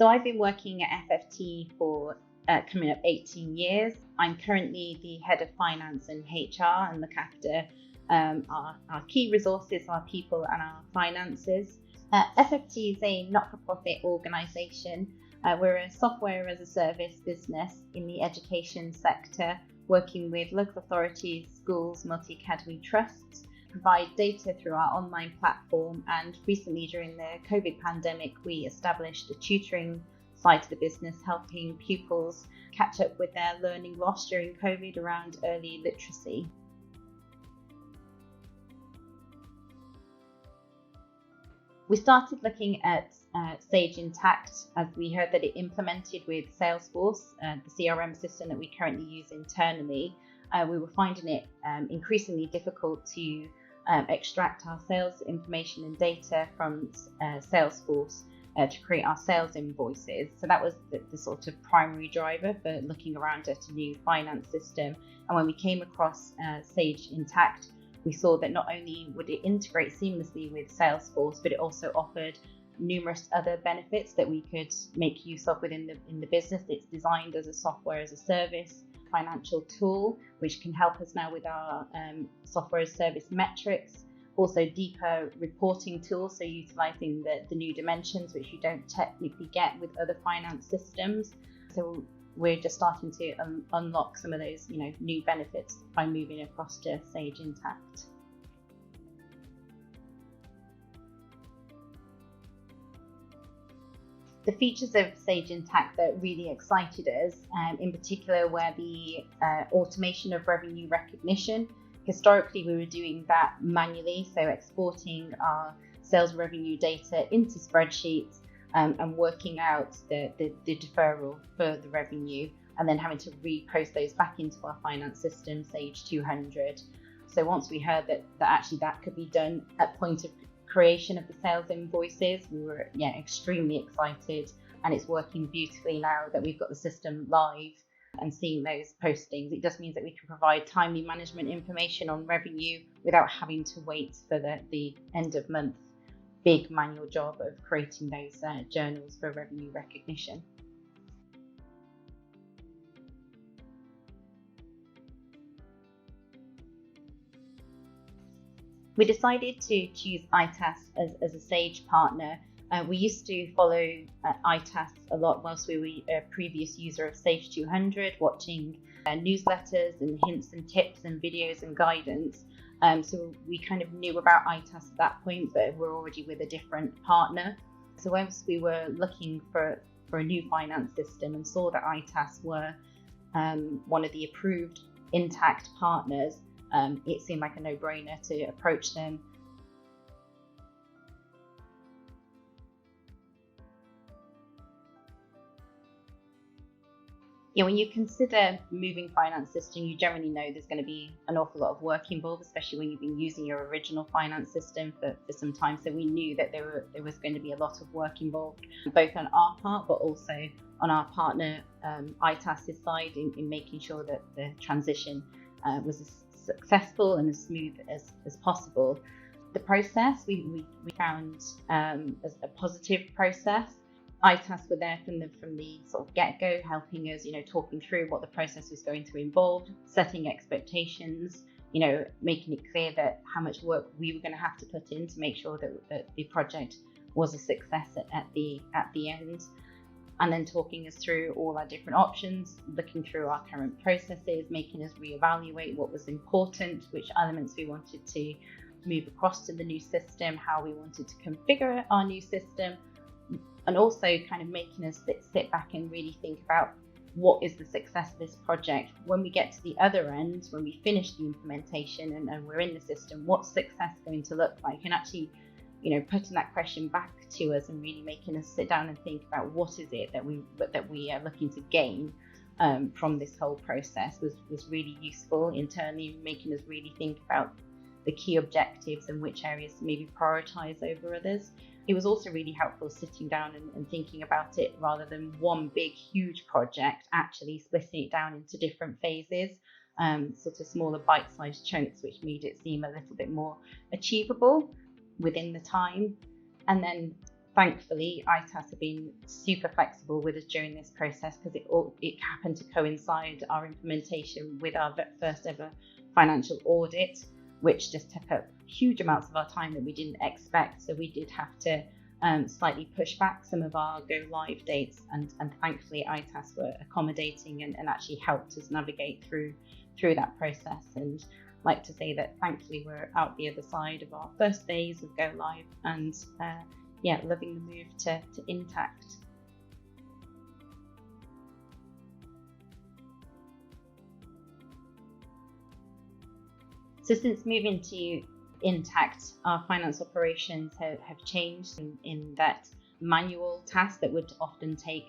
So I've been working at FFT for coming up 18 years. I'm currently the head of finance and HR and look after our key resources, our people and our finances. FFT is a not-for-profit organisation. We're a software as a service business in the education sector, working with local authorities, schools, multi-academy trusts, provide data through our online platform, and recently during the COVID pandemic we established a tutoring side to the business, helping pupils catch up with their learning loss during COVID around early literacy. We started looking at Sage Intacct as we heard that it implemented with Salesforce, the CRM system that we currently use internally. We were finding it increasingly difficult to extract our sales information and data from Salesforce to create our sales invoices. So that was the sort of primary driver for looking around at a new finance system. And when we came across Sage Intacct, we saw that not only would it integrate seamlessly with Salesforce, but it also offered numerous other benefits that we could make use of within the business. It's designed as a software as a service financial tool, which can help us now with our software as a service metrics, also deeper reporting tools, so utilizing the new dimensions which you don't technically get with other finance systems. So we're just starting to unlock some of those new benefits by moving across to Sage Intacct. The features of Sage Intacct that really excited us, in particular, were the automation of revenue recognition. Historically, we were doing that manually, so exporting our sales revenue data into spreadsheets and working out the deferral for the revenue, and then having to repost those back into our finance system, Sage 200. So once we heard that actually that could be done at point of creation of the sales invoices, we were extremely excited, and it's working beautifully now that we've got the system live and seeing those postings. It just means that we can provide timely management information on revenue without having to wait for the end of month big manual job of creating those journals for revenue recognition. We decided to choose ITAS as a Sage partner. We used to follow ITAS a lot whilst we were a previous user of Sage 200, watching newsletters and hints and tips and videos and guidance. So we kind of knew about ITAS at that point, but we're already with a different partner. So once we were looking for a new finance system and saw that ITAS were one of the approved Intacct partners, it seemed like a no-brainer to approach them. When you consider moving finance system, you generally know there's going to be an awful lot of work involved, especially when you've been using your original finance system for some time. So we knew that there was going to be a lot of work involved, both on our part, but also on our partner ITAS's side in making sure that the transition was as successful and as smooth as possible. The process we found as a positive process. ITAS were there from the sort of get-go, helping us, talking through what the process was going to involve, setting expectations, making it clear that how much work we were going to have to put in to make sure that the project was a success at the end, and then talking us through all our different options, looking through our current processes, making us reevaluate what was important, which elements we wanted to move across to the new system, how we wanted to configure our new system, and also kind of making us sit back and really think about what is the success of this project. When we get to the other end, when we finish the implementation and we're in the system, what's success going to look like? And actually, putting that question back to us and really making us sit down and think about what is it that we are looking to gain from this whole process was really useful internally, making us really think about the key objectives and which areas to maybe prioritize over others. It was also really helpful sitting down and thinking about it rather than one big, huge project, actually splitting it down into different phases, sort of smaller bite-sized chunks, which made it seem a little bit more achievable within the time. And then thankfully, ITAS have been super flexible with us during this process, because it happened to coincide our implementation with our first ever financial audit, which just took up huge amounts of our time that we didn't expect. So we did have to slightly push back some of our go live dates, and thankfully ITAS were accommodating and actually helped us navigate through that process. And like to say that thankfully we're out the other side of our first phase of go live, and loving the move to Intacct. So since moving to Intacct, our finance operations have changed in that manual tasks that would often take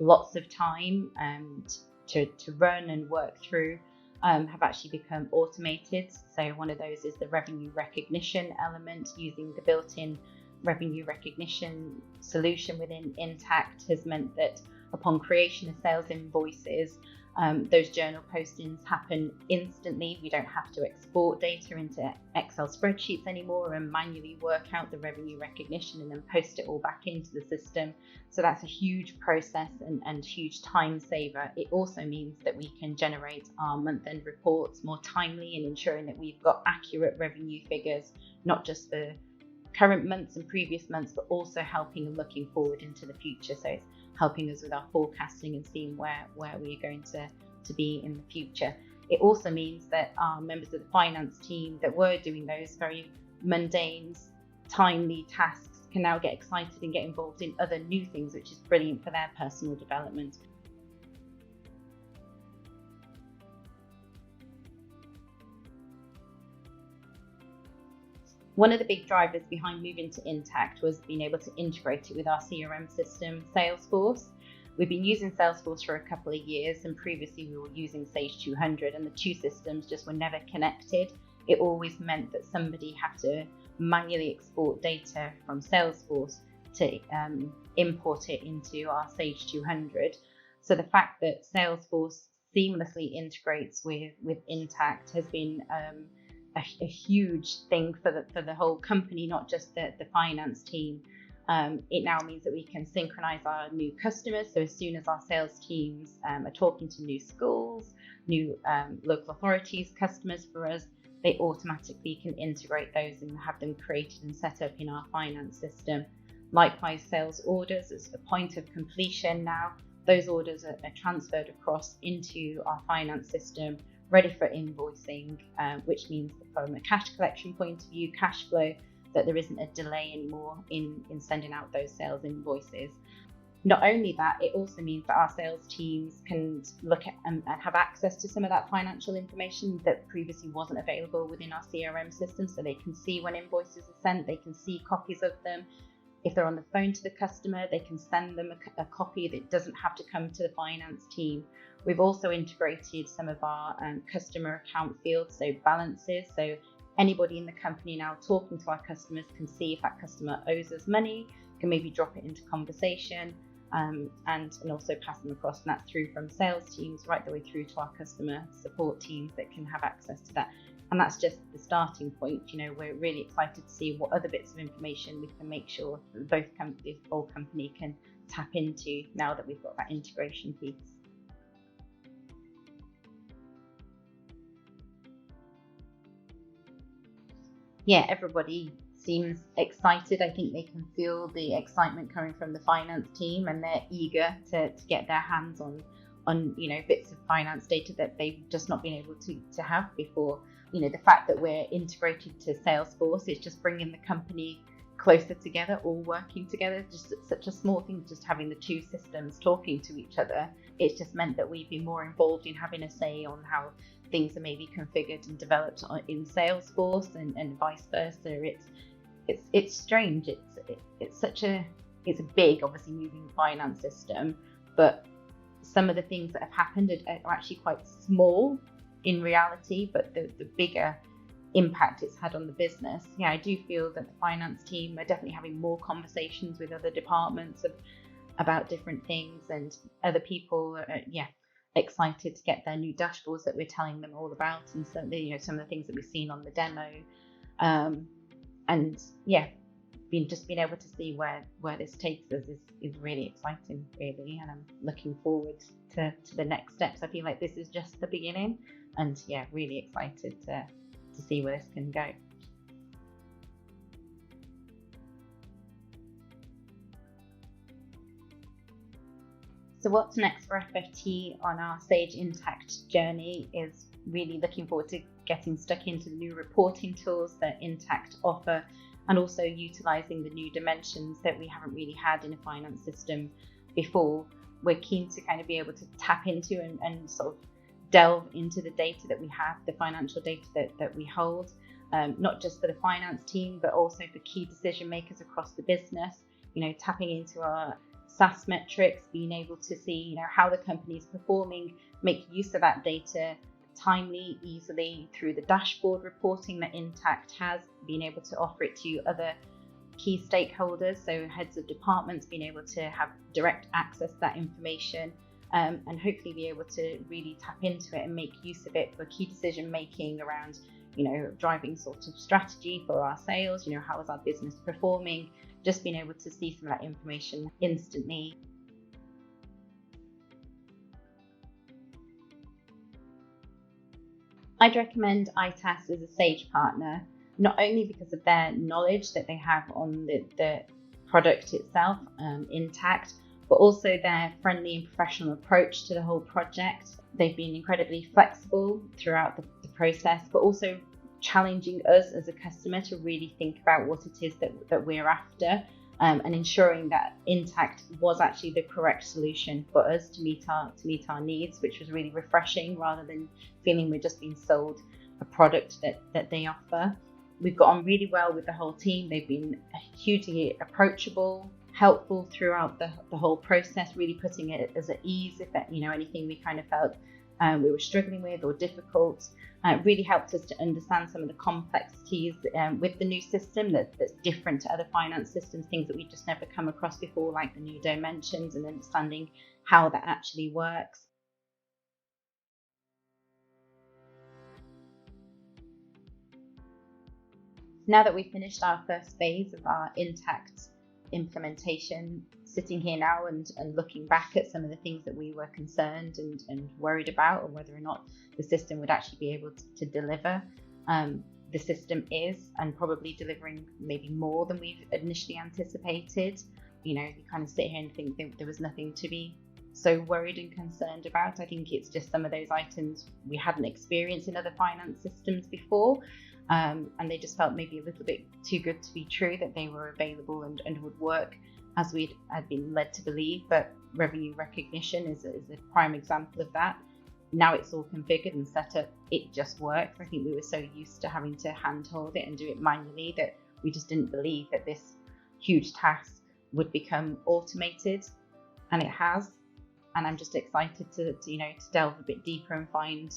lots of time to run and work through have actually become automated. So one of those is the revenue recognition element. Using the built-in revenue recognition solution within Intacct has meant that upon creation of sales invoices, those journal postings happen instantly. We don't have to export data into Excel spreadsheets anymore and manually work out the revenue recognition and then post it all back into the system. So that's a huge process and huge time saver. It also means that we can generate our month-end reports more timely and ensuring that we've got accurate revenue figures, not just for current months and previous months, but also helping and looking forward into the future. So it's helping us with our forecasting and seeing where we're going to be in the future. It also means that our members of the finance team that were doing those very mundane, timely tasks can now get excited and get involved in other new things, which is brilliant for their personal development. One of the big drivers behind moving to Intacct was being able to integrate it with our CRM system, Salesforce. We've been using Salesforce for a couple of years, and previously we were using Sage 200, and the two systems just were never connected. It always meant that somebody had to manually export data from Salesforce to import it into our Sage 200. So the fact that Salesforce seamlessly integrates with Intacct has been a huge thing for the whole company, not just the finance team. It now means that we can synchronize our new customers. So as soon as our sales teams are talking to new schools, new local authorities, customers for us, they automatically can integrate those and have them created and set up in our finance system. Likewise, sales orders, as a point of completion now, those orders are transferred across into our finance system, ready for invoicing, which means that from a cash collection point of view, cash flow, that there isn't a delay anymore in sending out those sales invoices. Not only that, it also means that our sales teams can look at and have access to some of that financial information that previously wasn't available within our CRM system. So they can see when invoices are sent, they can see copies of them. If they're on the phone to the customer, they can send them a copy that doesn't have to come to the finance team. We've also integrated some of our customer account fields, so balances. So anybody in the company now talking to our customers can see if that customer owes us money, can maybe drop it into conversation, and also pass them across. And that's through from sales teams right the way through to our customer support teams that can have access to that. And that's just the starting point. You know, we're really excited to see what other bits of information we can make sure that both companies, the whole company, can tap into now that we've got that integration piece. Yeah, everybody seems excited. I think they can feel the excitement coming from the finance team, and they're eager to get their hands on bits of finance data that they've just not been able to have before. You know, the fact that we're integrated to Salesforce is just bringing the company closer together, all working together. Just such a small thing, just having the two systems talking to each other. It's just meant that we've been more involved in having a say on how things are maybe configured and developed in Salesforce and vice versa. It's strange. It's a big, obviously moving finance system, but some of the things that have happened are actually quite small in reality, but the bigger impact it's had on the business. Yeah, I do feel that the finance team are definitely having more conversations with other departments about different things, and other people are excited to get their new dashboards that we're telling them all about, and so some of the things that we've seen on the demo. And yeah, being able to see where this takes us is really exciting, really, and I'm looking forward to the next steps. I feel like this is just the beginning, and yeah, really excited to see where this can go. So what's next for FFT on our Sage Intacct journey is really looking forward to getting stuck into the new reporting tools that Intacct offer, and also utilising the new dimensions that we haven't really had in a finance system before. We're keen to kind of be able to tap into and sort of delve into the data that we have, the financial data that we hold, not just for the finance team, but also for key decision makers across the business, tapping into our SaaS metrics, being able to see, how the company is performing, make use of that data timely, easily through the dashboard reporting that Intacct has, being able to offer it to other key stakeholders, so heads of departments being able to have direct access to that information, and hopefully be able to really tap into it and make use of it for key decision making around, driving sort of strategy for our sales, how is our business performing, just being able to see some of that information instantly. I'd recommend ITAS as a Sage partner, not only because of their knowledge that they have on the product itself, Intacct, but also their friendly and professional approach to the whole project. They've been incredibly flexible throughout the process, but also challenging us as a customer to really think about what it is that we're after, and ensuring that Intacct was actually the correct solution for us to meet our needs, which was really refreshing, rather than feeling we're just being sold a product that they offer. We've got on really well with the whole team. They've been hugely approachable, helpful throughout the whole process, really putting it as at ease if anything we kind of felt we were struggling with or difficult. It really helped us to understand some of the complexities with the new system that's different to other finance systems, things that we've just never come across before, like the new dimensions and understanding how that actually works. Now that we've finished our first phase of our Intacct implementation, sitting here now and looking back at some of the things that we were concerned and worried about, or whether or not the system would actually be able to deliver, the system is, and probably delivering maybe more than we've initially anticipated. You kind of sit here and think there was nothing to be so worried and concerned about. I think it's just some of those items we hadn't experienced in other finance systems before. And they just felt maybe a little bit too good to be true, that they were available and would work as we had been led to believe. But revenue recognition is a prime example of that. Now it's all configured and set up, it just works. I think we were so used to having to handhold it and do it manually that we just didn't believe that this huge task would become automated, and it has. And I'm just excited to delve a bit deeper and find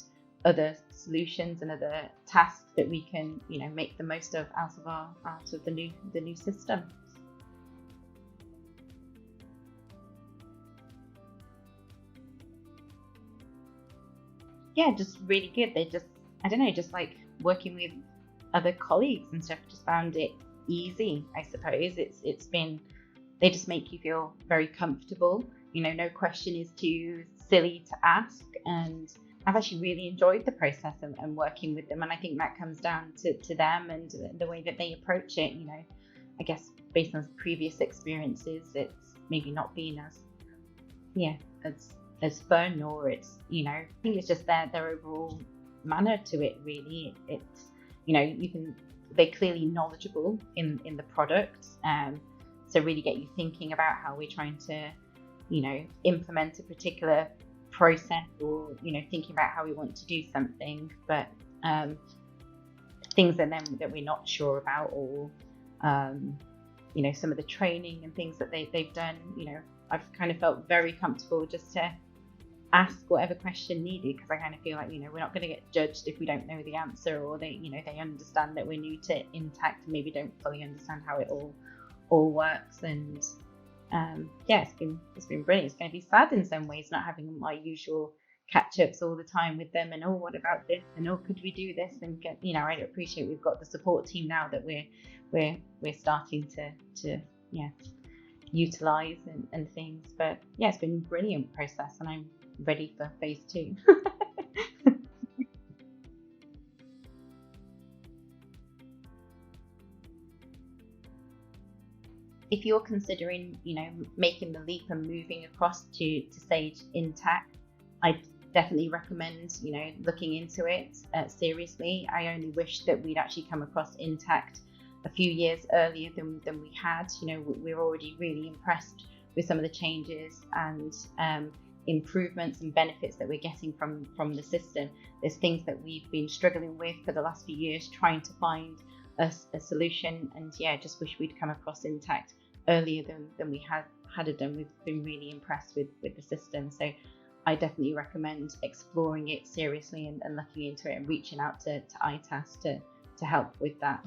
other solutions and other tasks that we can make the most of out of the new system. Yeah, just really good. They just, I don't know, just like working with other colleagues and stuff, just found it easy, I suppose. It's been, they just make you feel very comfortable. No question is too silly to ask, and I've actually really enjoyed the process and working with them, and I think that comes down to them and the way that they approach it. I guess based on previous experiences, it's maybe not been as fun, or it's I think it's just their overall manner to it. Really, it's they're clearly knowledgeable in the product, so really get you thinking about how we're trying to implement a particular process, or thinking about how we want to do something, but things that we're not sure about, or some of the training and things that they've done, I've kind of felt very comfortable just to ask whatever question needed, because I kind of feel like we're not going to get judged if we don't know the answer, or they understand that we're new to Intacct and maybe don't fully understand how it all works. And it's been brilliant. It's going to be sad in some ways not having my usual catch-ups all the time with them, and what about this, and could we do this, and get, I appreciate we've got the support team now that we're starting to utilize and things. But yeah, it's been a brilliant process, and I'm ready for phase 2. If you're considering, making the leap and moving across to Sage Intacct, I definitely recommend, looking into it seriously. I only wish that we'd actually come across Intacct a few years earlier than we had. We're already really impressed with some of the changes and improvements and benefits that we're getting from the system. There's things that we've been struggling with for the last few years, trying to find a solution, and just wish we'd come across Intacct earlier than we had it done. We've been really impressed with the system, so I definitely recommend exploring it seriously and looking into it and reaching out to ITAS to help with that.